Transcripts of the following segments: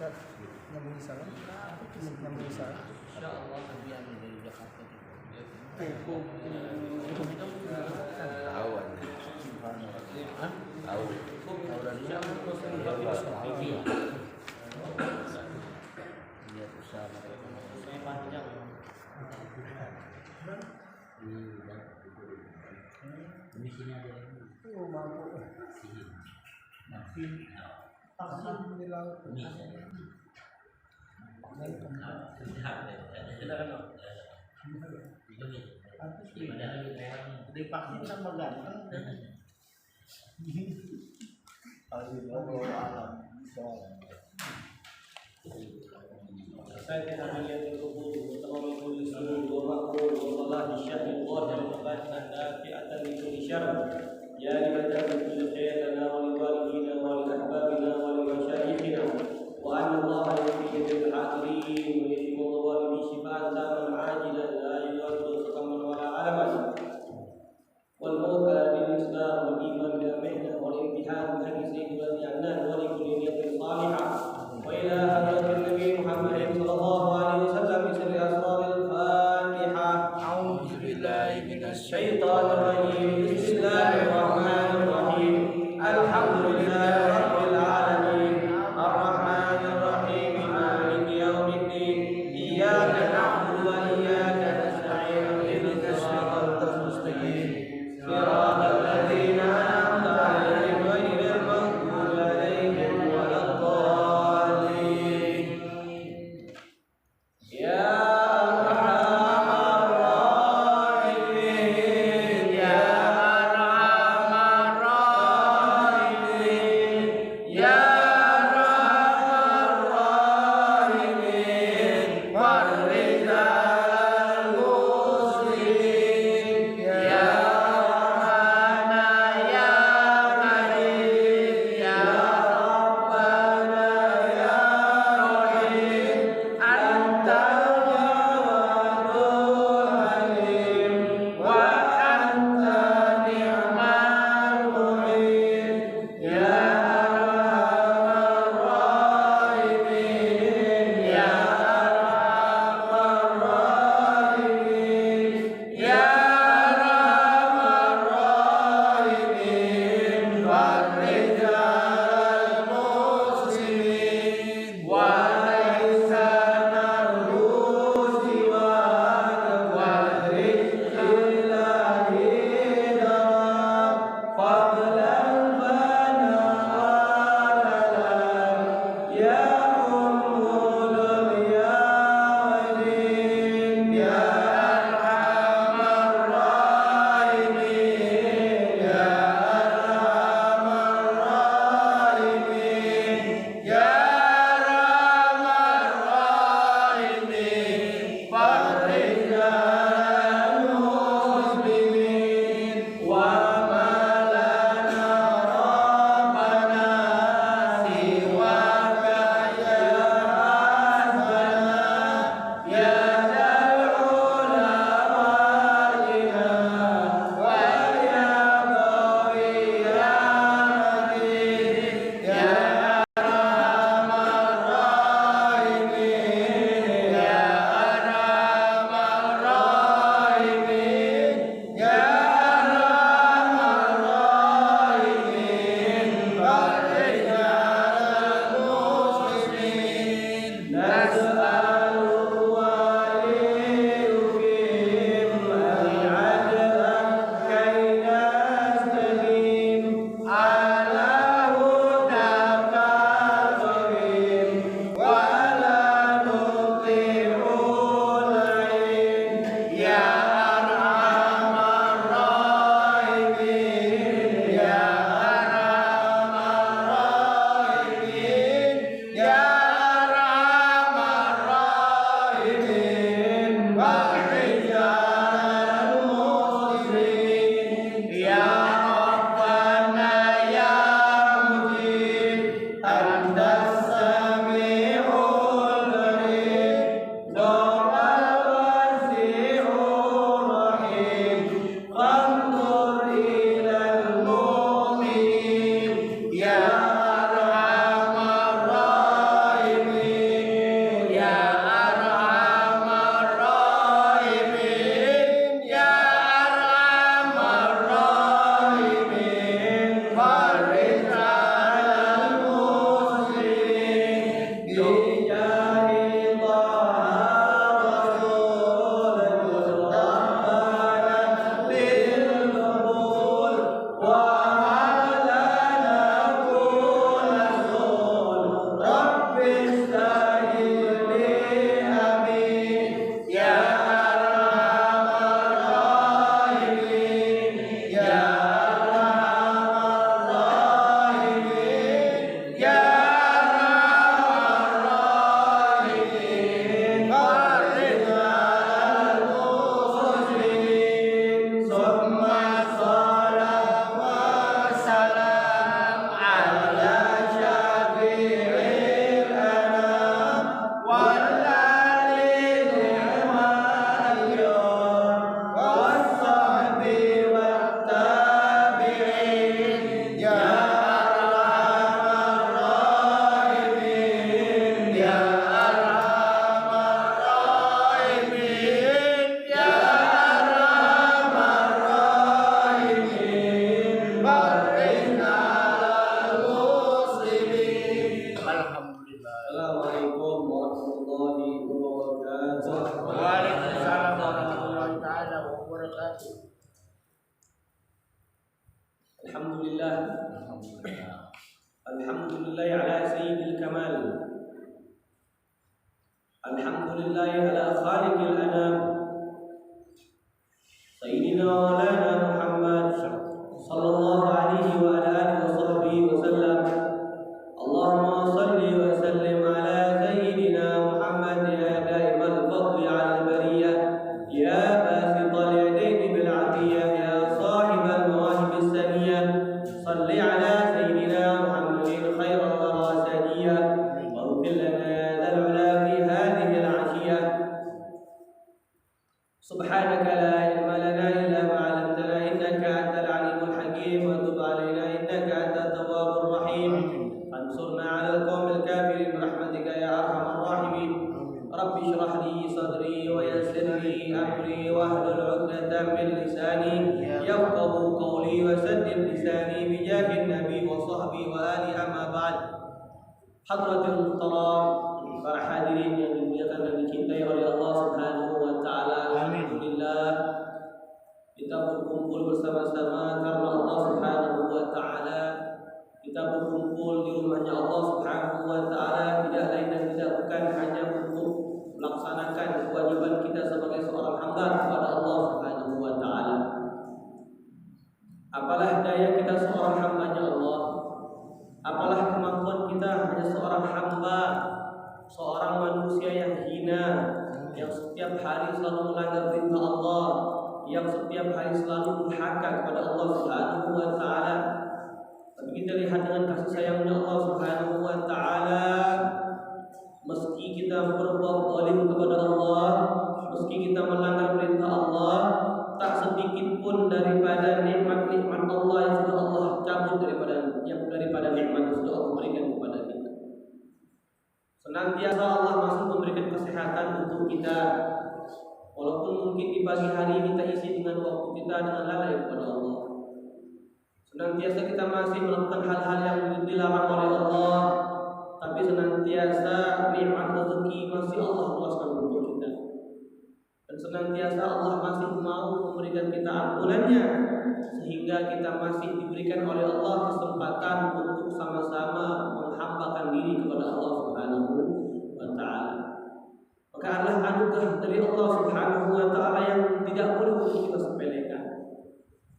Nyambung salam. Nyambung salam. Insyaallah kebiasaan dari Jakarta itu. Tahuan. Tahu. Tahu dari siapa? Lihat usaha mereka. Saya panjang. Di sini ada yang Mampu. vaksin Di laut. divaksin sama ganteng. Saya tidak melihat tubuh terlalu tulis dulu makhluk Allah disyahid Allah dan anda fi'atan itu syarr ya libadan kulli khair lana wa liwalidina wa li ahbabina wa li masyayikhina wa anna Allah yuhyi bil hadirin wa yuhyi walidi shifaan taman ajilan la yughadiru saqaman wa la alaman wal maut bil islam wal iman bil amana wal imtihan bi hadhihi sayyidina wa li kulli niyatin salihah وإلى حضرة النبي محمد صلى الله عليه وسلم بسر أسرار الفاتحة أعوذ بالله من الشيطان الرجيم بسم الله الرحمن الرحيم الحمد لله رب العالمين الرحمن الرحيم مالك يوم الدين إياك نعبد وإياك نستعين اهدنا الصراط المستقيم صراط الذين أنعمت عليهم غير المغضوب عليهم ولا الضالين يا أرحم الراحمين يا أرحم الراحمين Alhamdulillah. Alhamdulillah ala sayyidil kamal. Alhamdulillah ala khaliqil anam. Sayyidina wa lana Muhammad sallallahu alaihi wa ala alihi wa sahbihi wa sallam. Allahumma salli wa sallim ala sayyidina Muhammad ya daimal fadli ala al-bariyah ya basital yadaini bil atiyah ya sahibal mawahib as-saniyah. Salli ala sayyidina Muhammadin khairal wara saniyah wa ighfir lana ya dzal ula fi hadhihi al-'ashiyah. Subhanaka la ilma lana illa ma 'allamtana innaka antal alimul hakim wa tub 'alaina innaka antat tawwabur rahim. Ansurna 'alal qaumil kafirin birahmatika ya arhamar rahimin. Rabbi shrah li sadri wa yassir li amri wahlul 'uqdatam min lisani yafqahu qawli wa saddid lisani bi jahin nabi wa sahbi wa ali amma ba'd. Hadratul muhtaram, para hadirin yang dimuliakan dan dicintai oleh Allah Subhanahu wa taala. Alhamdulillah kita berkumpul bersama-sama karena Allah Subhanahu wa taala. Kita berkumpul di rumahnya Allah Subhanahu wa taala tidak lain dan tidak bukan hanya untuk melaksanakan kewajiban kita sebagai seorang hamba kepada Allah Subhanahu wa taala. Apalah daya kita seorang hamba-Nya Allah. Apalah kemampuan kita hanya seorang hamba, seorang manusia yang hina, yang setiap hari selalu melanggar perintah Allah, yang setiap hari selalu durhaka kepada Allah Subhanahu wa taala. Tapi kita lihat dengan kasih sayangnya Allah Subhanahu wa taala, meski kita berbuat zalim kepada Allah, meski kita melanggar perintah Allah, tak sedikit pun daripada nikmat-nikmat Allah yang sudah Allah cabut daripada nikmat yang sudah Allah berikan kepada kita. Senantiasa Allah masih memberikan kesehatan untuk kita, walaupun mungkin di pagi hari kita isi dengan waktu kita dengan lalai kepada Allah. Senantiasa kita masih melakukan hal-hal yang dilarang oleh Allah, tapi senantiasa nikmat rezeki masih Allah luaskan untuk kita. Dan senantiasa Allah masih mau memberikan kita ampunannya, sehingga kita masih diberikan oleh Allah kesempatan untuk sama-sama menghambakan diri kepada Allah Subhanahu wa taala. Maka adalah anugerah dari Allah Subhanahu wa taala yang tidak boleh kita sepelekan.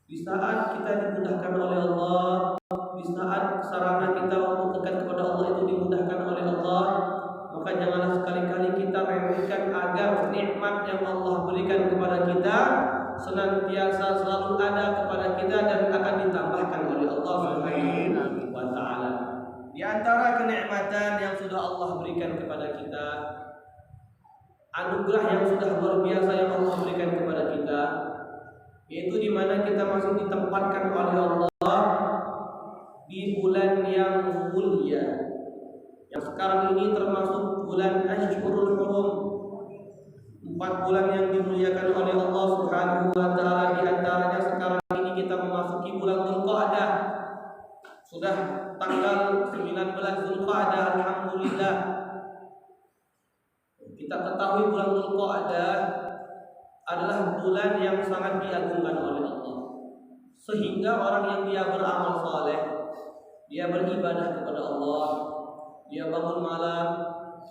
Di saat kita dimudahkan oleh Allah, di saat sarana kita untuk dekat kepada Allah itu dimudahkan oleh Allah, maka janganlah sekali-kali kita remehkan agar nikmat yang Allah berikan kepada kita senantiasa selalu ada kepada kita dan akan ditambahkan oleh Allah Subhanahu wa taala. Di antara kenikmatan yang sudah Allah berikan kepada kita, anugerah yang sudah luar biasa yang Allah berikan kepada kita, yaitu di mana kita masih ditempatkan oleh Allah di bulan yang mulia. Yang sekarang ini termasuk bulan Ashhurul Hurum, 4 bulan yang dimuliakan oleh Allah Subhanahu wa taala. Di antaranya sekarang ini kita memasuki bulan Dzulqa'dah. Sudah tanggal 19 Dzulqa'dah, alhamdulillah. Kita ketahui bulan Dzulqa'dah adalah bulan yang sangat diagungkan oleh Allah, sehingga orang yang dia beramal saleh, dia beribadah kepada Allah, dia bangun malam,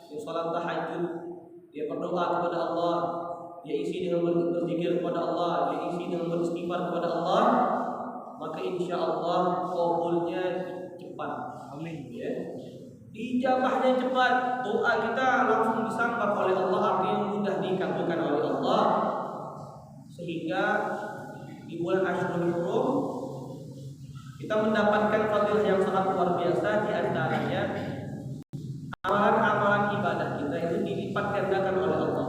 dia salat tahajud, dia berdoa kepada Allah, dia isi dengan berzikir kepada Allah, dia isi dengan beristighfar kepada Allah, maka insya Allah kabulnya cepat. Amin. Ya. Dijabahnya cepat, doa kita langsung disambut oleh Allah, artinya mudah dikabulkan oleh Allah. Sehingga di bulan Ashhurul Hurum kita mendapatkan fadilah yang sangat luar biasa. Di antaranya amalan-amalan ibadah kita itu dilipat gandakan oleh Allah.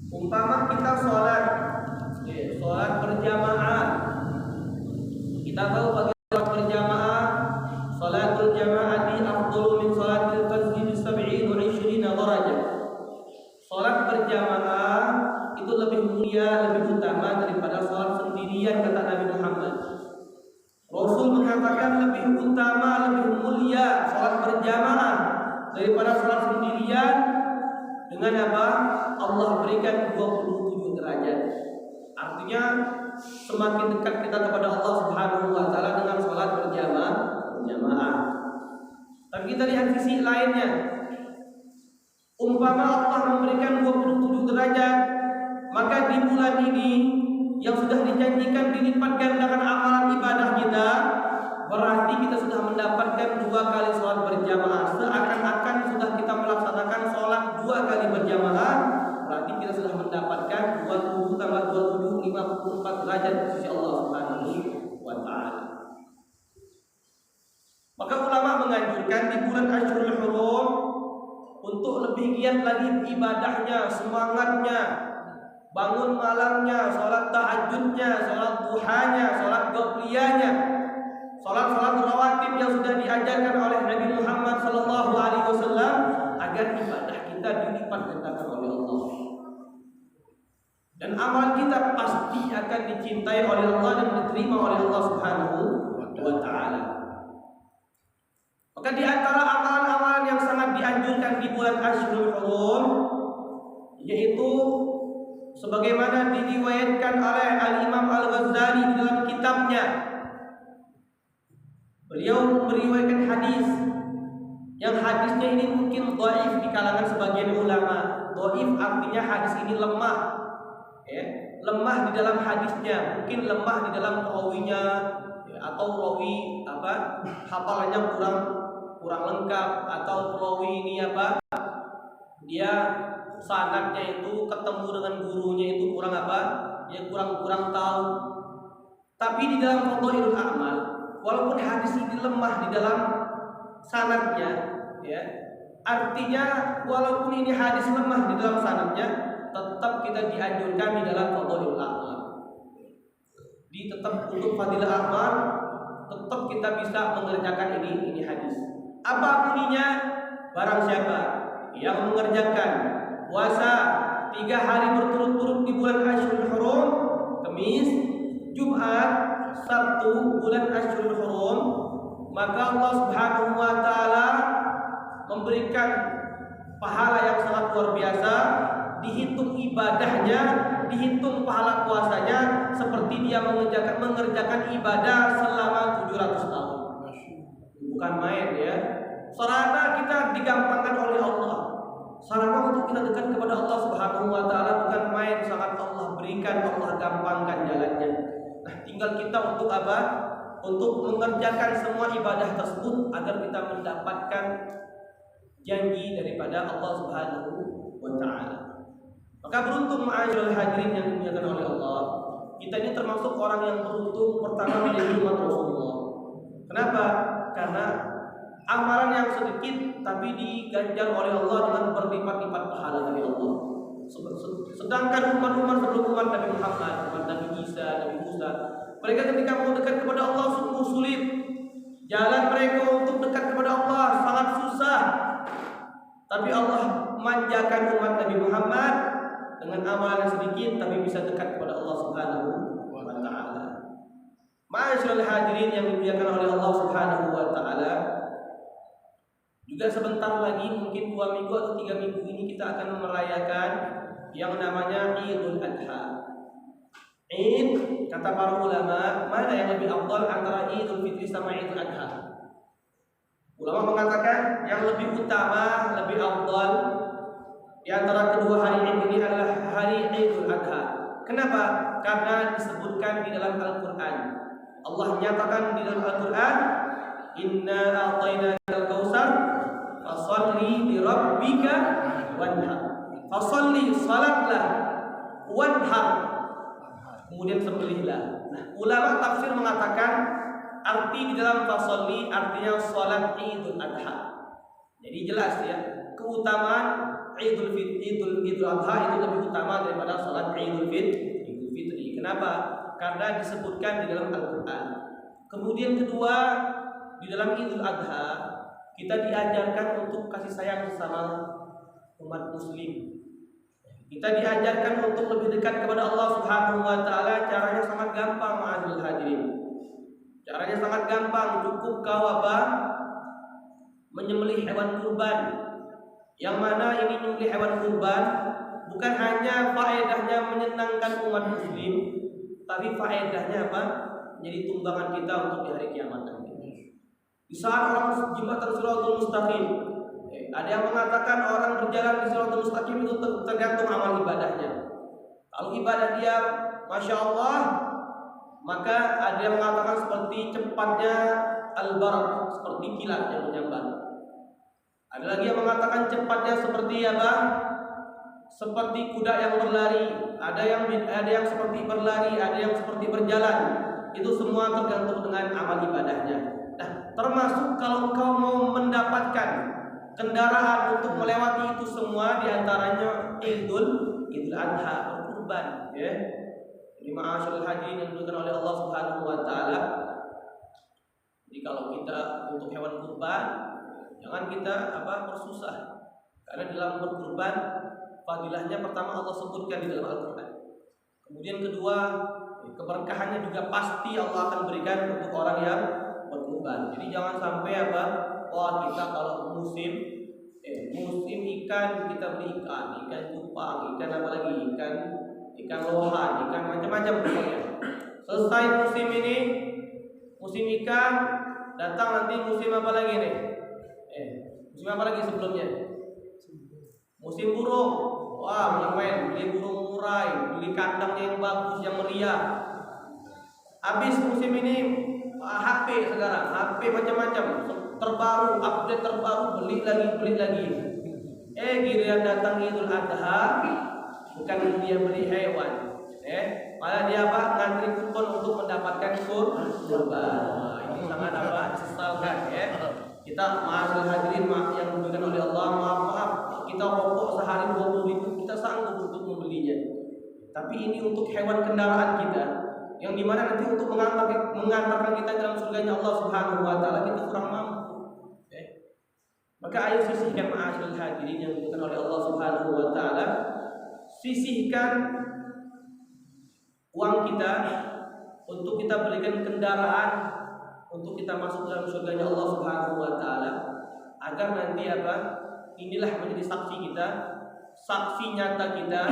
Umpama kita sholat berjamaah, kita tahu bagi sholat berjamaah, sholatul jamaah afdalu min sholatil fardhi bi 27 darajah. Sholat berjamaah itu lebih mulia, lebih utama daripada sholat sendirian, kata Nabi Muhammad. Rasul mengatakan lebih utama, lebih mulia sholat berjamaah daripada sholat sendirian. Dengan apa? Allah berikan 27 derajat. Artinya semakin dekat kita kepada Allah Subhanahu wa taala, Tapi kita lihat sisi lainnya. Umpama Allah memberikan 27 derajat, maka di bulan ini yang sudah dijanjikan dilipat gandakan amalan ibadah kita, berarti kita sudah mendapatkan 2 kali sholat berjamaah. Seakan-akan sudah kita melaksanakan sholat 2 kali berjamaah, berarti kita sudah mendapatkan 27 tambah 27 54 derajat di sisi Allah Subhanahu wa taala. Maka ulama menganjurkan di bulan Ashurul Hurum untuk lebih giat lagi ibadahnya, semangatnya, bangun malamnya, sholat tahajudnya, sholat duhanya, sholat qobliyahnya, sholat rawatib yang sudah diajarkan oleh Nabi Muhammad SAW, agar ibadah kita dilipat gandakan oleh Allah. Dan amal kita pasti akan dicintai oleh Allah dan diterima oleh Allah Subhanahu wa taala. Maka di antara amalan-amalan yang sangat dianjurkan di bulan Ashurul Hurum, yaitu sebagaimana diriwayatkan oleh Al-Imam Al-Ghazali di dalam kitabnya. Beliau meriwayatkan hadis yang hadisnya ini mungkin dhaif di kalangan sebagian ulama. Dhaif artinya hadis ini lemah, ya, lemah di dalam hadisnya, mungkin lemah di dalam rawinya, ya, atau rawi hafalannya kurang lengkap, atau perawi ini dia sanadnya itu ketemu dengan gurunya itu kurang tahu. Tapi di dalam Fadhailul A'mal, walaupun hadis ini lemah di dalam sanadnya, ya, artinya walaupun ini hadis lemah di dalam sanadnya, tetap kita dianjurkan di dalam Fadhailul A'mal. Tetap untuk Fadilah A'mal, tetap kita bisa mengerjakan ini hadis. Apa bunyinya? Barang siapa yang mengerjakan puasa 3 hari berturut-turut di bulan Ashurul Hurum, Kamis, Jumat, Sabtu bulan Ashurul Hurum, maka Allah Subhanahu wa taala memberikan pahala yang sangat luar biasa, dihitung ibadahnya, dihitung pahala puasanya seperti dia mengerjakan ibadah selama 700 tahun. Bukan main, ya. Sarana kita digampangkan oleh Allah. Sarana untuk kita dekat kepada Allah Subhanahu wa taala bukan main, sangat Allah berikan, Allah gampangkan jalannya. Nah, tinggal kita untuk apa? Untuk mengerjakan semua ibadah tersebut agar kita mendapatkan janji daripada Allah Subhanahu wa taala. Maka beruntung ma'asyiral hadirin yang dimuliakan oleh Allah. Kita ini termasuk orang yang beruntung pertama menjadi umat Rasulullah. Kenapa? Karena amalan yang sedikit tapi diganjar oleh Allah dengan berlipat-lipat pahala dari Allah. Sedangkan umat-umat sebelum umat Nabi Muhammad, umat Nabi Isa, Nabi Musa, mereka ketika mau dekat kepada Allah sungguh sulit. Jalan mereka untuk dekat kepada Allah sangat susah. Tapi Allah manjakan umat Nabi Muhammad dengan amalan yang sedikit tapi bisa dekat kepada Allah Subhanahu wa taala. Ma'asyiral hadirin yang dimuliakan oleh Allah Subhanahu wa taala, juga sebentar lagi mungkin 2 minggu atau 3 minggu ini kita akan merayakan yang namanya Idul Adha. Id, kata para ulama, mana yang lebih afdal antara Idul Fitri sama Idul Adha? Ulama mengatakan yang lebih utama, lebih afdal di antara kedua hari ini adalah hari Idul Adha. Kenapa? Karena disebutkan di dalam Al-Qur'an. Allah nyatakan di dalam Al-Qur'an, "Inna a'tainakal kautsar fasholli li rabbika wanhar." Fasholli, salatlah, wanhar, kemudian sembelihlah. Nah, ulama tafsir mengatakan arti di dalam fasholli artinya salat Idul Adha. Jadi jelas, ya, keutamaan Idul Adha itu lebih utama daripada salat Idul Fitri. Kenapa? Karena disebutkan di dalam Al-Qur'an. Kemudian kedua, di dalam Idul Adha kita diajarkan untuk kasih sayang sesama umat muslim. Kita diajarkan untuk lebih dekat kepada Allah Subhanahu wa taala. Caranya sangat gampang, ma'azul hadirin. Caranya sangat gampang, cukup kau menyembelih hewan kurban. Yang mana ini menyembelih hewan kurban bukan hanya faedahnya menyenangkan umat muslim, tapi faedahnya apa? Menjadi tunggangan kita untuk di hari kiamat nanti. Di Di saat orang jembatan Shiratal Mustaqim, ada yang mengatakan orang berjalan di Shiratal Mustaqim itu tergantung amal ibadahnya. Kalau ibadah dia Masya Allah, maka ada yang mengatakan seperti cepatnya al-barq, seperti kilat yang menyambar. Ada lagi yang mengatakan cepatnya seperti apa? Seperti kuda yang berlari. Ada yang seperti berlari, ada yang seperti berjalan. Itu semua tergantung dengan amal ibadahnya. Nah, termasuk kalau kau mau mendapatkan kendaraan untuk melewati itu semua, diantaranya Idul Adha, berkurban, ya. Ini ma'asyarul hadirin yang dimuliakan oleh Allah Subhanahu wa taala. Jadi kalau kita untuk hewan kurban, jangan kita bersusah. Karena dalam berkurban fadilahnya pertama Allah sebutkan di dalam Al-Qur'an. Kemudian kedua, keberkahannya juga pasti Allah akan berikan untuk orang yang berkurban. Jadi jangan sampai kita kalau musim ikan kita beli ikan cupang, ikan apa lagi, ikan lohan, ikan macam-macam pokoknya. Selesai musim ikan, datang nanti musim apa lagi nih? Musim apa lagi sebelumnya? Musim burung. Wah, main beli burung murai, beli kandangnya yang bagus, yang meriah. Habis musim ini HP sekarang, HP macam-macam, terbaru, update terbaru, beli lagi. Giliran datang Idul Adha, bukan dia beli hewan, malah dia ngantri kupon untuk mendapatkan kurban. Ini sangat sesalkan, ya. Kita ma'asyarul hadirin yang diberikan oleh Allah, maaf, kita rokok sehari 20.000 kita sanggup untuk membelinya. Tapi ini untuk hewan kendaraan kita, yang dimana nanti untuk mengantarkan kita dalam surganya Allah Subhanahu wa taala, kita kurang mampu. Maka ayo sisihkan ma'asyarul hadirin yang diberikan oleh Allah Subhanahu wa taala. Sisihkan uang kita untuk kita belikan kendaraan untuk kita masuk dalam surganya Allah Subhanahu wa taala, agar nanti inilah menjadi saksi kita, saksi nyata kita,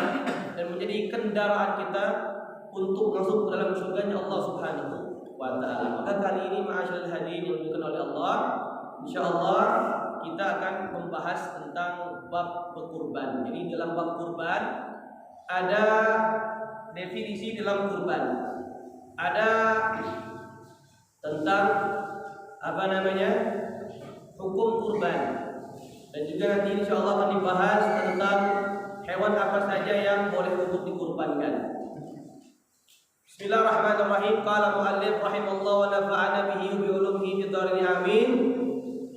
dan menjadi kendaraan kita untuk masuk dalam surganya Allah Subhanahu wa taala. Maka kali ini ma'asyarul hadirin yang dimuliakan oleh Allah, insyaallah kita akan membahas tentang bab berkurban. Jadi dalam bab kurban ada definisi dalam kurban, ada tentang hukum kurban, dan juga nanti insyaallah akan dibahas tentang hewan apa saja yang boleh untuk dikurbankan. Bismillahirrahmanirrahim. Qala mu'allif rahimallahu wa nafa'ana bihi bi ulumihi fid dharain amin.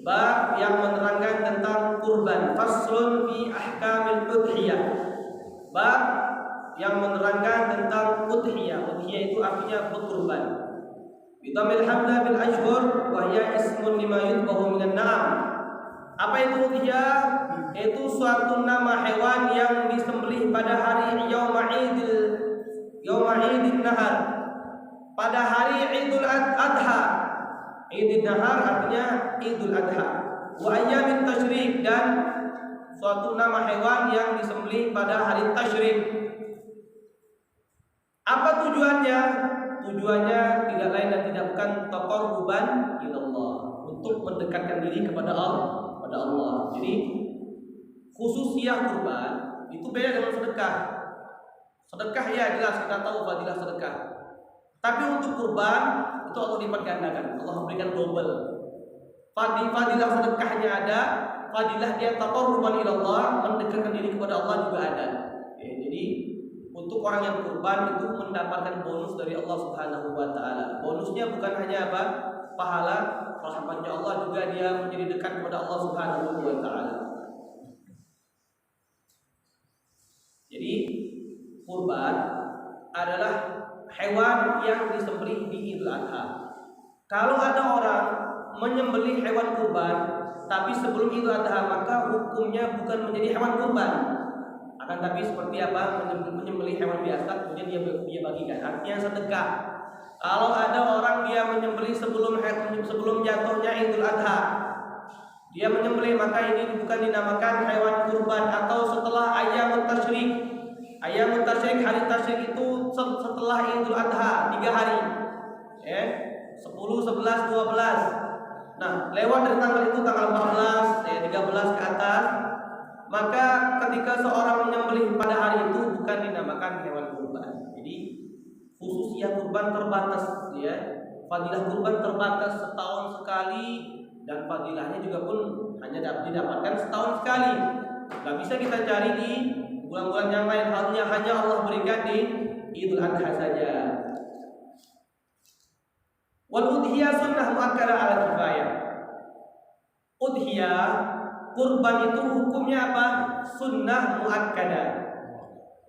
Bab yang menerangkan tentang kurban. Faslun fi ahkamil udhiyah. Bab yang menerangkan tentang udhiyah. Udhiyah itu artinya berkurban. Bidhamil hamzah bil ashhur wa hiya ismun lima yudbahu minan na'am. Apa itu udhiyah? Itu suatu nama hewan yang disembelih pada hari Yauma'idin Nahar, pada hari Idul Adha. Idul Nahar artinya Idul Adha. Wa ayyamin tasyrik, dan suatu nama hewan yang disembelih pada hari tasyrik. Apa tujuannya? Tujuannya tidak lain dan tidak bukan taqarruban ilallah, untuk mendekatkan diri kepada Allah. Jadi khususiyah kurban itu beda dengan sedekah. Sedekah ya jelas kita tahu fadilah sedekah. Tapi untuk kurban itu Allah lipat gandakan. Allah memberikan double. Fadilah sedekahnya ada, fadilah dia taqarruban ilallah, mendekatkan diri kepada Allah juga ada. Jadi untuk orang yang kurban itu mendapatkan bonus dari Allah Subhanahu wa taala. Bonusnya bukan hanya pahala, rahmatnya Allah, juga dia menjadi dekat kepada Allah Subhanahu wa taala. Jadi kurban adalah hewan yang disembelih di Idul Adha. Kalau ada orang menyembelih hewan kurban tapi sebelum Idul Adha, maka hukumnya bukan menjadi hewan kurban, akan tapi seperti menyembelih hewan biasa kemudian dia bagikan, artinya sedekah. Kalau ada orang dia menyembelih sebelum jatuhnya Idul Adha, dia menyembelih, maka ini bukan dinamakan hewan kurban. Atau setelah ayyamut tasyrik. Ayyamut tasyrik, hari tasyrik itu setelah Idul Adha 3 hari. 10, 11, 12. Nah, lewat dari tanggal itu tanggal 14, 13 ke atas, maka ketika seorang menyembelih pada hari itu bukan dinamakan hewan kurban. Jadi khususnya kurban terbatas, ya. Fadilah kurban terbatas setahun sekali, dan fadilahnya juga pun hanya dapat didapatkan setahun sekali. Gak bisa kita cari di bulan-bulan yang lain, hanya Allah berikan di Idul Adha saja. Wal udhiyah sunnah muakkada ala kifayah. Udhiyah kurban itu hukumnya apa? Sunnah muakkada.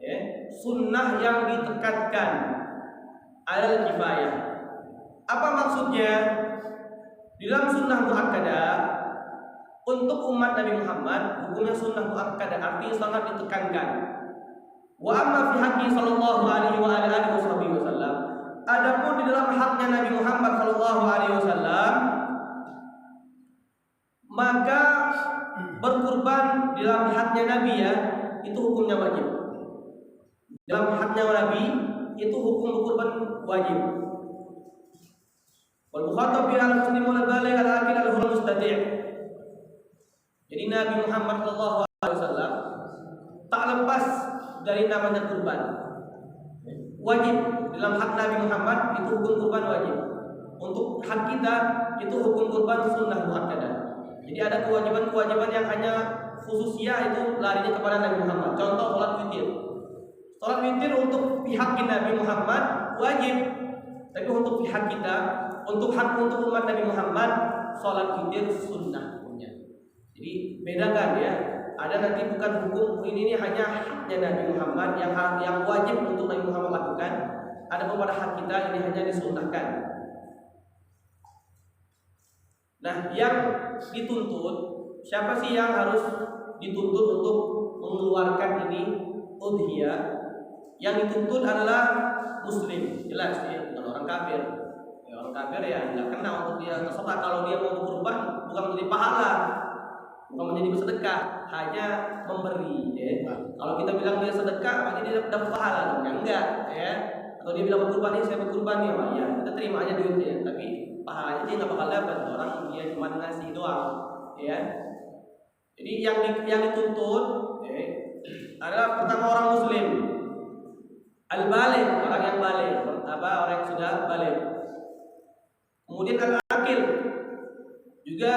Ya, sunnah yang ditekankan ala kifayah. Apa maksudnya? Di dalam sunnah muakkada untuk umat Nabi Muhammad hukumnya sunnah muakkada, artinya sangat ditekankan. Wa amma fi haqqi sallallahu alaihi wa alihi wasallam, adapun di dalam haknya Nabi Muhammad sallallahu alaihi wasallam, maka berkurban di dalam haknya Nabi, ya, itu hukumnya wajib. Dalam haknya Nabi itu hukum berkurban wajib. Wal mukhatab bi al-muslimu al-baligh al-aqil al-hur mustati'. Jadi Nabi Muhammad sallallahu alaihi wasallam tak lepas dari namanya kurban. Wajib dalam hak Nabi Muhammad itu hukum kurban wajib. Untuk hak kita itu hukum kurban sunnah muakkadah. Jadi ada kewajiban-kewajiban yang hanya khususnya itu larinya kepada Nabi Muhammad. Contoh salat witir. Salat witir untuk pihak Nabi Muhammad wajib. Tapi untuk pihak kita, untuk umat Nabi Muhammad, salat witir sunnah punya. Jadi bedakan, ya. Ada nanti bukan hukum ini hanya haknya Nabi Muhammad yang wajib untuk Nabi Muhammad lakukan. Ada pada hak kita ini hanya disunnahkan. Nah, yang dituntut, siapa sih yang harus dituntut untuk mengeluarkan ini udhiyah? Yang dituntut adalah muslim, jelas ya, bukan orang kafir. Ya, orang kafir ya nggak kena untuk dia terserah. Kalau dia mau berkurban bukan menjadi pahala, bukan menjadi bersedekah, hanya memberi, ya. Kalau kita bilang dia sedekah, berarti dia dapat pahala dong? Ya enggak, ya. Atau dia bilang berkurban, ini saya berkurban ya, Pak. Ya, kita terima aja duitnya, tapi pahalanya dia nggak bakal dapat. Orang dia cuma ngasih doang, ya. Jadi yang dituntut, ya, adalah pertama orang muslim, al-baligh, orang yang baligh, orang yang sudah baligh. Kemudian al-aqil, juga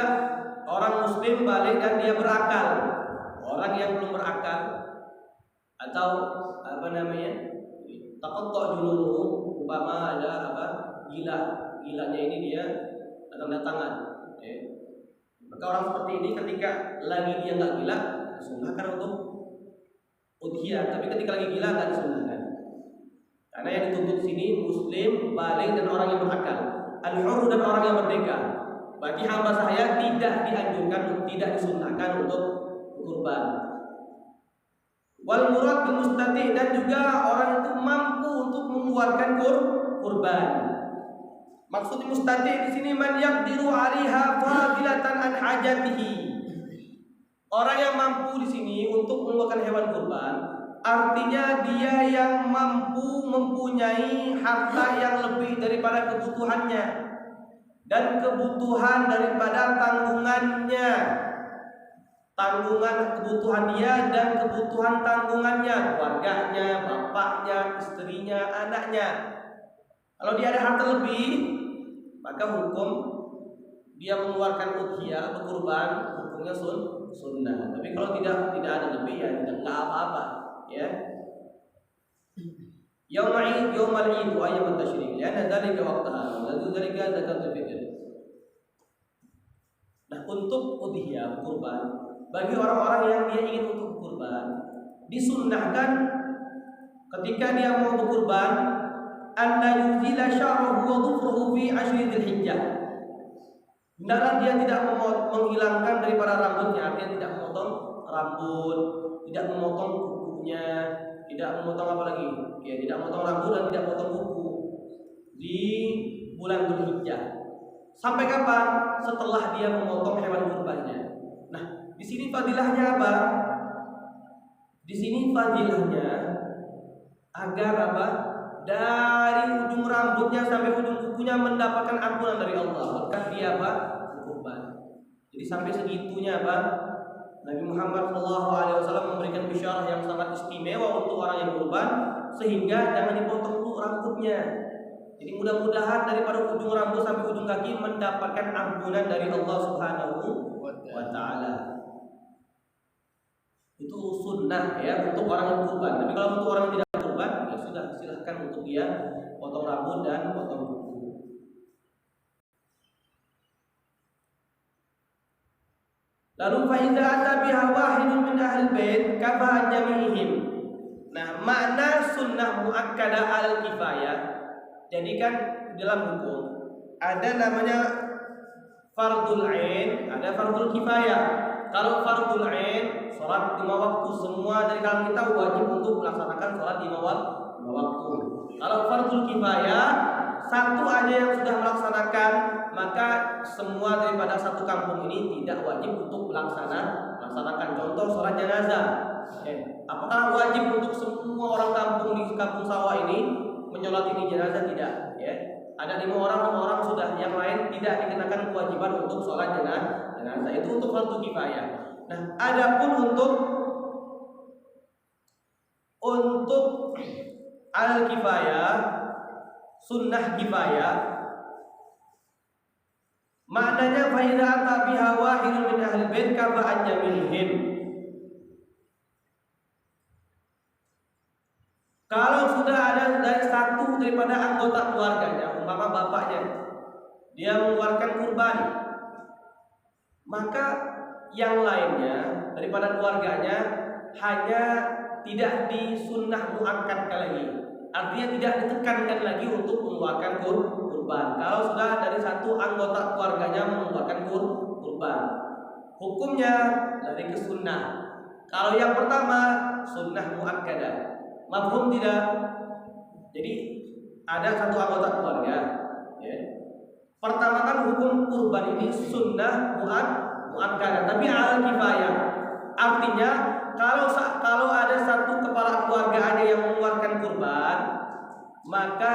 orang muslim balik dan dia berakal. Orang yang belum berakal atau taqatta' jununuhu, umpama ada gilanya ini dia tanda tangan. Maka orang seperti ini ketika lagi dia nggak gila disunahkan untuk udhiyah, tapi ketika lagi gila nggak disunahkan. Karena yang dituntut sini muslim, balik dan orang yang berakal, al-hur dan orang yang merdeka. Bagi hamba saya tidak dianjurkan, tidak disunahkan untuk kurban. Wal murad bil mustati', dan juga orang itu mampu untuk mengeluarkan kurban. Maksud mustati' di sini man yaqdiru 'alaiha fadilatan an hajatihi. Orang yang mampu di sini untuk mengeluarkan hewan kurban, artinya dia yang mampu mempunyai harta yang lebih daripada kebutuhannya dan kebutuhan daripada tanggungannya, tanggungan kebutuhan dia dan kebutuhan tanggungannya, keluarganya, bapaknya, istrinya, anaknya. Kalau dia ada harta lebih, maka hukum dia mengeluarkan udhiyah, berkurban, hukumnya sunnah. Tapi kalau tidak ada lebih, ya tidak apa-apa, ya. Yaumal Id wa ayyam at-tasyrik, lianna dzalika waqtaha wa dzalika zakatul fitr. Nah, untuk udhiyah, kurban, bagi orang-orang yang dia ingin untuk kurban, disunnahkan ketika dia mau berkurban anna yuzila sya'ruhu wa dhufruhu fi ashri dzulhijjah. Hendaklah dia tidak menghilangkan daripada rambutnya, artinya tidak memotong rambut, tidak memotong kukunya, tidak memotong apa lagi? Ya, tidak memotong rambut dan tidak memotong kuku di bulan Dzulhijjah. Sampai kapan? Setelah dia memotong hewan kurbannya. Nah, di sini fadilahnya apa? Di sini fadilahnya agar apa? Dari ujung rambutnya sampai ujung kukunya mendapatkan ampunan dari Allah. Maka dia apa? kurban. Jadi sampai segitunya apa? Nabi Muhammad SAW memberikan bisyarah yang sangat istimewa untuk orang yang kurban, sehingga jangan dipotong dulu rambutnya. Jadi mudah-mudahan daripada ujung rambut sampai ujung kaki mendapatkan ampunan dari Allah Subhanahu wa Ta'ala. Itu sunnah ya untuk orang yang kurban. Tapi kalau untuk orang yang tidak kurban, ya sudah, silahkan untuk dia potong rambut dan potong kuku. Lalu faiza ata biha wahidun min ahli bait kafa jami'ihim. Nah, makna sunnah muakkadah al kifayah. Jadi kan dalam hukum ada namanya fardul ain, ada fardul kifayah. Kalau fardul ain, salat 5 waktu, semua dari kalangan kita wajib untuk melaksanakan salat 5 waktu. Kalau fardul kifayah, satu aja yang sudah melaksanakan, maka semua daripada satu kampung ini tidak wajib untuk melaksanakan. Contoh salat jenazah. Apakah wajib untuk semua orang kampung di kampung sawah ini menyolati jenazah? Tidak, ya. Ada 5 orang sudah, yang lain tidak dikenakan kewajiban untuk sholat jenazah. Itu untuk fardu kifayah. Nah, adapun untuk al kifayah, sunnah kifayah, maknanya fa idza ata biha wahidun min ahli bait kafa ajamilhim. Kalau sudah ada dari satu daripada anggota keluarganya, umpama bapaknya, dia mengeluarkan kurban, maka yang lainnya daripada keluarganya hanya tidak disunnah muakkadkan lagi. Artinya tidak ditekankan lagi untuk mengeluarkan kurban. Kalau sudah dari satu anggota keluarganya mengeluarkan kurban, hukumnya dari ke sunnah. Kalau yang pertama sunnah muakkadah. Mafhum tidak? Jadi ada satu anggota keluarga, ya. Pertama kan hukum kurban ini sunnah muakkadah, tapi al kifayah. Artinya kalau ada satu kepala keluarga ada yang mengeluarkan kurban, maka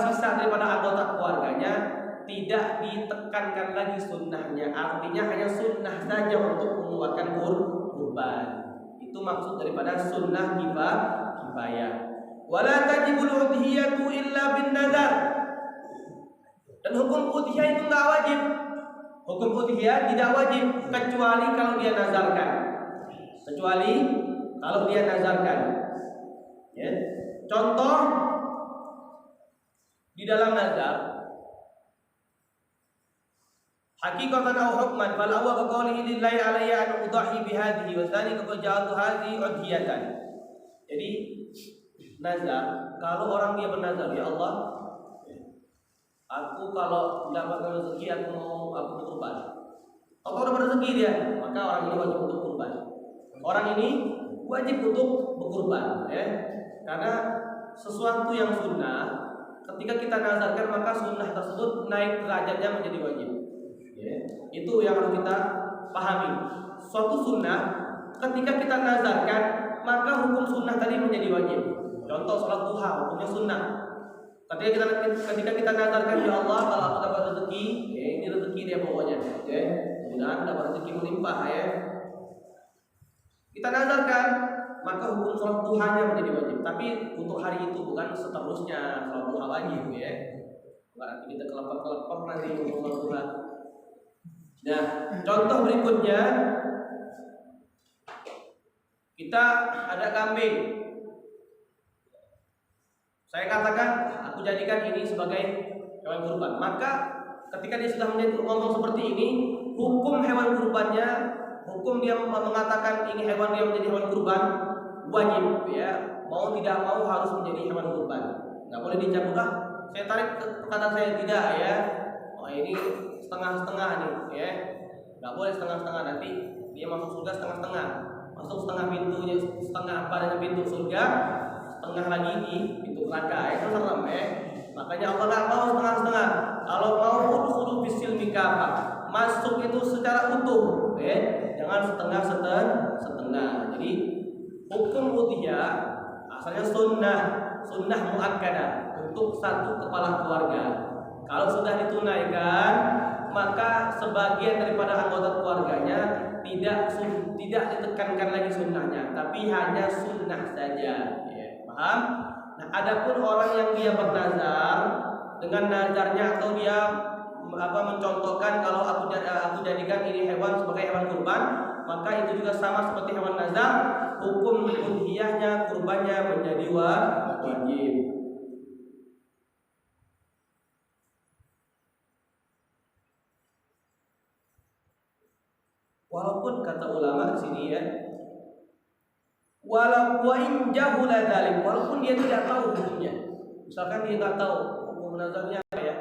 sisa daripada anggota keluarganya tidak ditekankan lagi sunnahnya. Artinya hanya sunnah saja untuk mengeluarkan kurban. Itu maksud daripada sunnah kifayah. Wala tajibul udhiyatu illa bin nazar. Dan hukum udhiyah itu enggak wajib. Hukum udhiyah tidak wajib kecuali kalau dia nazarkan. Ya. Contoh di dalam nazar, hakikatan au hukman fal awwa ka qawlihi lillahi alayya an udhi bihadhihi wa tsani ka ja'altu hadhihi udhiyatan. Jadi nazar, kalau orang dia bernazar, ya Allah, aku kalau mendapatkan rezeki aku berkurban. Kalau dapat rezeki dia, maka orang ini wajib untuk kurban. Orang ini wajib untuk berkurban, ya. Karena sesuatu yang sunnah, ketika kita nazarkan maka sunnah tersebut naik derajatnya menjadi wajib. Itu yang harus kita pahami. Suatu sunnah ketika kita nazarkan maka hukum sunnah tadi menjadi wajib. Contoh sholat duha hukumnya sunnah. Ketika kita nazarkan, ya Allah kalau aku dapat rezeki, ya ini rezeki dia pokoknya, ya mudah-mudahan dapat rezeki melimpah, ya. Kita nazarkan maka hukum sholat duhanya menjadi wajib. Tapi untuk hari itu bukan seterusnya sholat duha wajib, ya. Nanti kita kelepar nanti untuk sholat duha. Nah, contoh berikutnya, kita ada kambing. Saya katakan, aku jadikan ini sebagai hewan kurban. Maka ketika dia sudah ngomong seperti ini, hukum hewan kurbannya, hukum dia mengatakan ini hewan dia menjadi hewan kurban wajib, ya. Mau tidak mau harus menjadi hewan kurban. Nggak boleh dicabut, saya tarik perkataan saya tidak, ya. Oh ini setengah-setengah nih, ya. Nggak boleh setengah-setengah, nanti dia masuk surga setengah-setengah, masuk setengah pintunya, setengah apa dengan pintu surga, setengah lagi di pintu neraka. Itu serem, ya. Makanya Allah nggak mau setengah-setengah. Kalau mau udkhulu bisilmi kafah, masuk itu secara utuh, ya. Jangan setengah. Jadi hukum udhiyah asalnya sunnah muakkadah untuk satu kepala keluarga. Kalau sudah ditunaikan, maka sebagian daripada anggota keluarganya tidak ditekankan lagi sunnahnya, tapi hanya sunnah saja. Ya, paham? Nah, adapun orang yang dia bernazar dengan nazarnya atau dia mencontohkan kalau aku jadikan ini hewan sebagai hewan kurban, maka itu juga sama seperti hewan nazar, hukum udhiyahnya kurbannya menjadi wajib. Walaupun kata ulama di sini ya, walaupun jahula dzalik, walaupun dia tidak tahu hukumnya. Misalkan dia nggak tahu hukum nazarnya apa ya,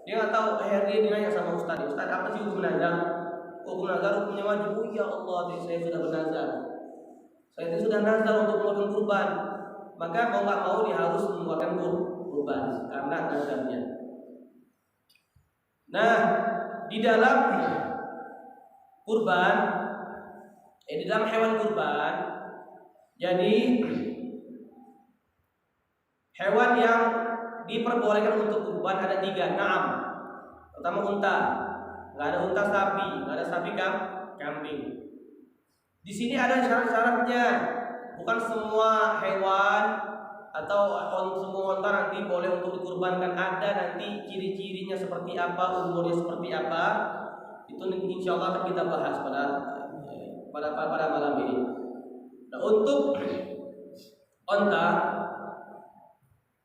dia nggak tahu. Akhirnya dia nanya sama ustaz apa sih hukum nazar? Hukum nazar hukumnya wajib. Oh ya Allah, saya sudah bernazar. Saya itu sudah nazar untuk mengeluarkan kurban. Maka mau nggak mau dia harus mengeluarkan kurban karena nazarnya. Nah, di dalam kurban, di dalam hewan kurban, jadi hewan yang diperbolehkan untuk kurban ada 3. Naam. Pertama unta. Nggak ada unta sapi, nggak ada sapi kambing. Di sini ada syarat-syaratnya. Bukan semua hewan atau semua unta nanti boleh untuk dikurbankan. Ada nanti ciri-cirinya seperti apa, umurnya seperti apa. Itu insya Allah akan kita bahas pada malam ini. Nah, untuk unta,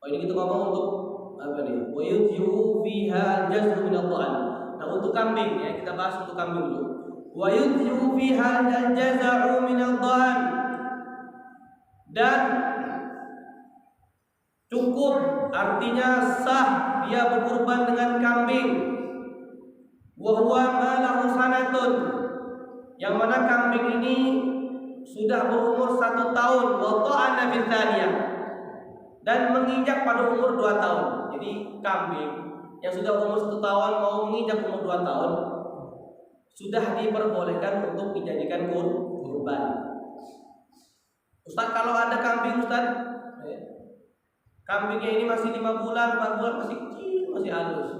ini kita ngomong untuk apa nih? Wa yudhi'u fiha al-jaz'u min ad-dha'n. Nah, untuk kambing ya, kita bahas untuk kambing dulu. Wa yudhi'u fiha al-jaz'u min ad-dha'n. Dan cukup, artinya sah dia berkurban dengan kambing. Wa huwa ma lahu sanatun. Yang mana kambing ini sudah berumur 1 tahun, wa ta'ana fi tsaniyah, dan menginjak pada umur 2 tahun. Jadi kambing yang sudah umur 1 tahun mau menginjak umur 2 tahun sudah diperbolehkan untuk dijadikan kurban. Ustaz, kalau ada kambing Ustaz, kambingnya ini masih 5 bulan, 4 bulan, masih kecil, masih halus.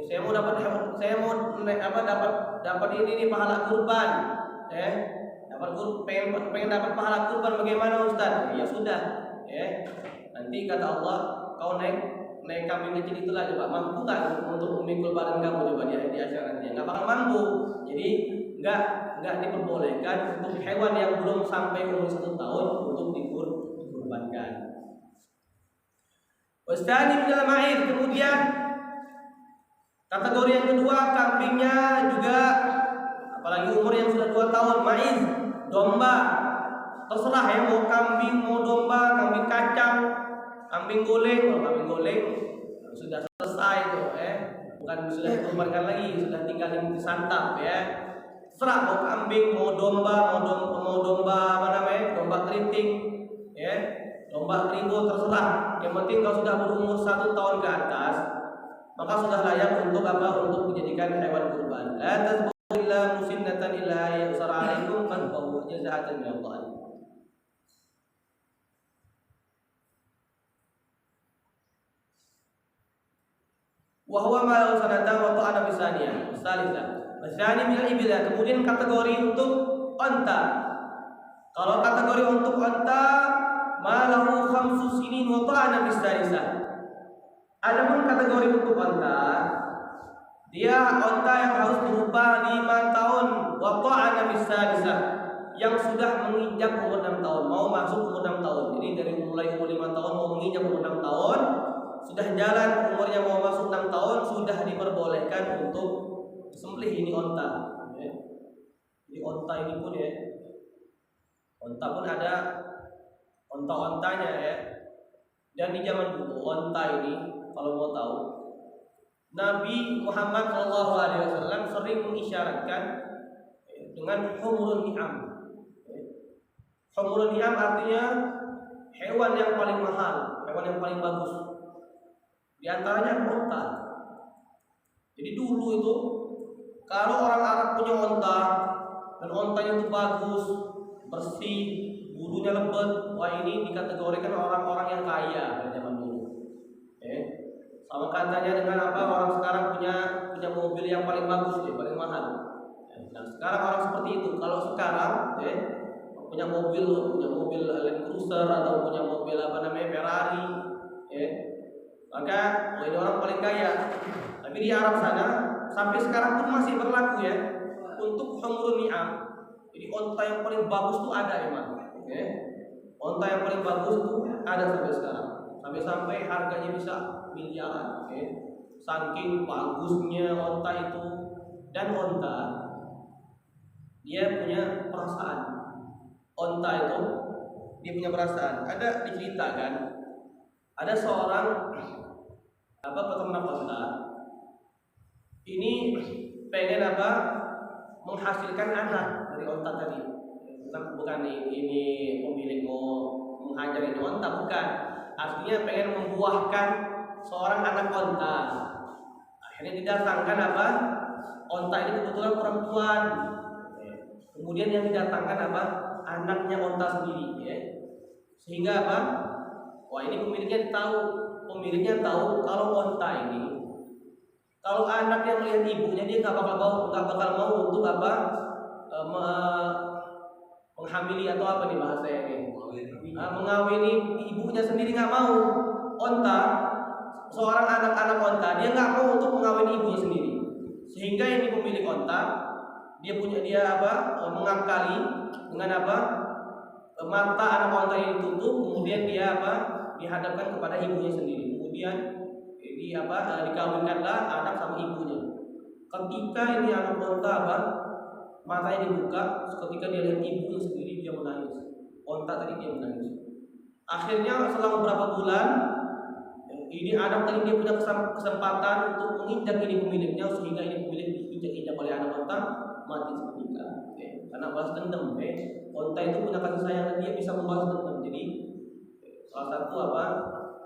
Saya mau dapat ini nih pahala kurban. Pengen dapat pahala kurban, bagaimana Ustaz? Ya sudah. Nanti kata Allah, kau naik kambing kecil itulah, coba mampu tak untuk memikul badan kamu, coba di acara nanti. Nggak bakal mampu. Jadi nggak diperbolehkan untuk hewan yang belum sampai umur 1 tahun untuk dikurbankan. Wastani minal ma'id. Kemudian kategori yang kedua, kambingnya juga apalagi umur yang sudah 2 tahun, ma'iz, domba. Terserah ya, mau kambing, mau domba, kambing kacang, kambing goleng. Kalau kambing goleng sudah selesai tuh, bukan sudah dikurbankan lagi, sudah tinggal disantap ya. Terserah mau kambing, mau domba domba keriting, ya, domba keribu, terserah. Yang penting kalau sudah berumur 1 tahun ke atas, maka sudah layak untuk untuk dijadikan hewan kurban. La tazbahu illa musinnatan illa yusara alaikum fadbahu jazaa'an min Allah. Wa huwa ma sanatan wa ta'ana bisaniyah. Salisa. Masani min al-ibil. Kemudian kategori untuk unta. Kalau kategori untuk unta, ma lahu 5 sinin wa ta'ana bisalisa. Adapun kategori untuk unta, dia unta yang harus berupa 5 tahun wa ta'ana bisalisa, yang sudah menginjak umur 6 tahun, mau masuk umur 6 tahun. Jadi dari mulai umur 5 tahun mau menginjak umur 6 tahun, sudah jalan umurnya mau masuk 6 tahun, sudah diperbolehkan untuk sembelih ini unta. Jadi unta ini pun ya, unta pun ada unta-untanya ya. Dan di zaman dulu unta ini, kalau mau tahu, Nabi Muhammad SAW sering mengisyaratkan dengan humurun ni'am. Humurun ni'am artinya hewan yang paling mahal, hewan yang paling bagus. Di antaranya unta. Jadi dulu itu kalau orang Arab punya unta dan untanya itu bagus, bersih, bulunya lebat, wah ini dikategorikan orang-orang yang kaya pada zaman dulu. Sama katanya dengan orang sekarang punya mobil yang paling bagus, paling mahal. Nah, sekarang orang seperti itu. Kalau sekarang punya mobil Land Cruiser atau punya mobil Ferrari, maka ini orang paling kaya. Tapi di Arab sana sampai sekarang pun masih berlaku ya untuk humrun ni'am. Jadi onta yang paling bagus tuh ada emang. Onta yang paling bagus tuh ada sampai sekarang. Sampai harganya bisa miliaran. Saking bagusnya onta itu. Dan onta dia punya perasaan. Onta itu dia punya perasaan. Ada diceritakan ada seorang peternak onta. Ini pengen menghasilkan anak dari onta tadi. Bukan ini pemilik mau menghajar ini onta, bukan. Artinya pengen membuahkan seorang anak onta. Akhirnya didatangkan onta ini kebetulan perempuan. Kemudian yang didatangkan anaknya onta sendiri, Sehingga wah ini pemiliknya tahu kalau onta ini, kalau anaknya melihat ibunya dia nggak bakal mau untuk menghamili atau nih bahasanya ini, mengawini ibunya sendiri, nggak mau. Onta, seorang anak onta dia nggak mau untuk mengawini ibunya sendiri, sehingga ini pemilik onta dia mengakali dengan mata anak onta ini ditutup, kemudian dia dihadapkan kepada ibunya sendiri, kemudian dikawinkanlah anak sama ibunya. Ketika ini anak onta matanya dibuka, ketika dia lihat ibunya sendiri dia menangis. Onta tadi dia menangis. Akhirnya selang beberapa bulan ini anak tadi dia punya kesempatan untuk menginjak ini pemiliknya, sehingga ini pemilik diinjak-injak oleh anak onta, mati seketika. Karena balas dendam. Onta itu punya kasih sayang dan dia bisa membalas dendam. Jadi salah satu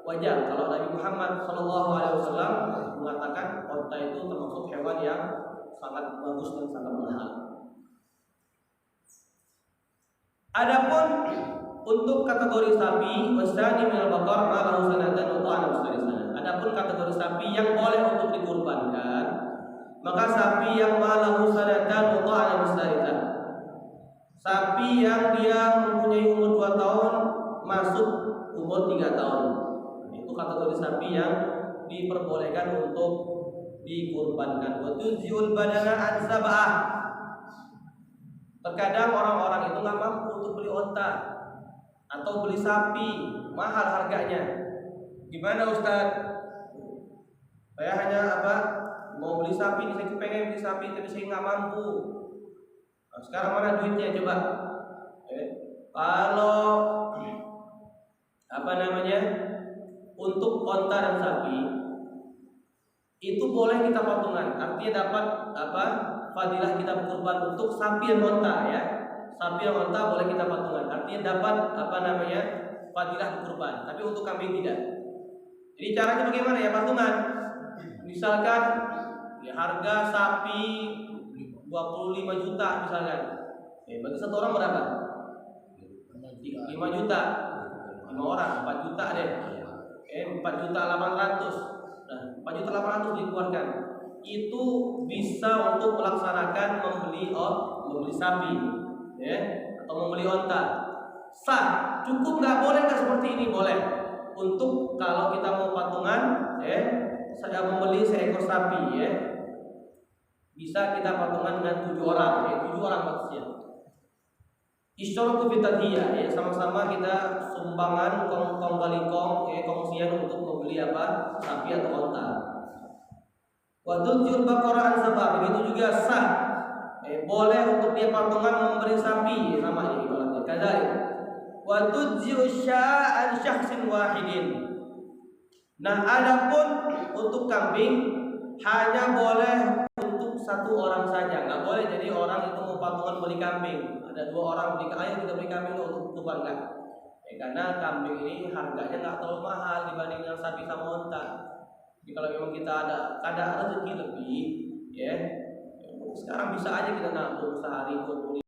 wajar kalau Nabi Muhammad SAW mengatakan onta itu termasuk hewan yang sangat bagus dan sangat mahal. Adapun untuk kategori sapi, wasani minal baqar ma lahu sanatan wa ta'ala mustarisan. Adapun kategori sapi yang boleh untuk dikurbankan, maka sapi yang ma lahu sanatan wa ta'ala mustarisan. Sapi yang dia mempunyai umur 2 tahun masuk umur 3 tahun. Itu kategori sapi yang diperbolehkan untuk dikurbankan. Wa tuzil badana an sab'ah. Terkadang orang-orang itu nggak mampu untuk beli onta atau beli sapi, mahal harganya. Gimana Ustaz? Saya hanya mau beli sapi, saya pengen beli sapi tapi saya nggak mampu. Nah, sekarang mana duitnya coba? Kalau untuk onta dan sapi itu boleh kita patungan, artinya dapat fadilah kita berkurban untuk sapi dan onta ya. Sapi dan onta boleh kita patungan, artinya dapat fadilah berkurban. Tapi untuk kambing tidak. Jadi caranya bagaimana ya patungan? Misalkan ya harga sapi 25 juta misalkan. Bagi satu orang berapa? 5 juta. 5 orang 4 juta deh. 4 juta 800. Nah, 4 juta 800 dikeluarkan. Itu bisa untuk melaksanakan membeli sapi, ya, atau membeli onta. Sah, cukup nggak boleh nggak seperti ini boleh. Untuk kalau kita mau patungan, saya membeli seekor sapi, ya, bisa kita patungan dengan 7 orang, 7 orang maksudnya. Isyaraku bitadhiyah, ya, sama-sama kita sumbangan kong kali kong, kongsian untuk membeli sapi atau onta. Wa tujur baqara'an sabab, begitu juga sah. Boleh untuk dia patungan memberi sapi, sama ini ibaratnya. Kadzalik. Wa tujzi'u sya'an syakhsin wahidin. Nah, adapun untuk kambing hanya boleh untuk 1 orang saja. Enggak boleh jadi orang itu mau patungan beli kambing. Ada 2 orang beli kambing, kita beli kambing untuk kurban enggak. Karena kambing ini harganya enggak terlalu mahal dibanding yang sapi sama onta. Jadi kalau memang kita ada rezeki lebih, ya, sekarang bisa aja kita nabung sehari 25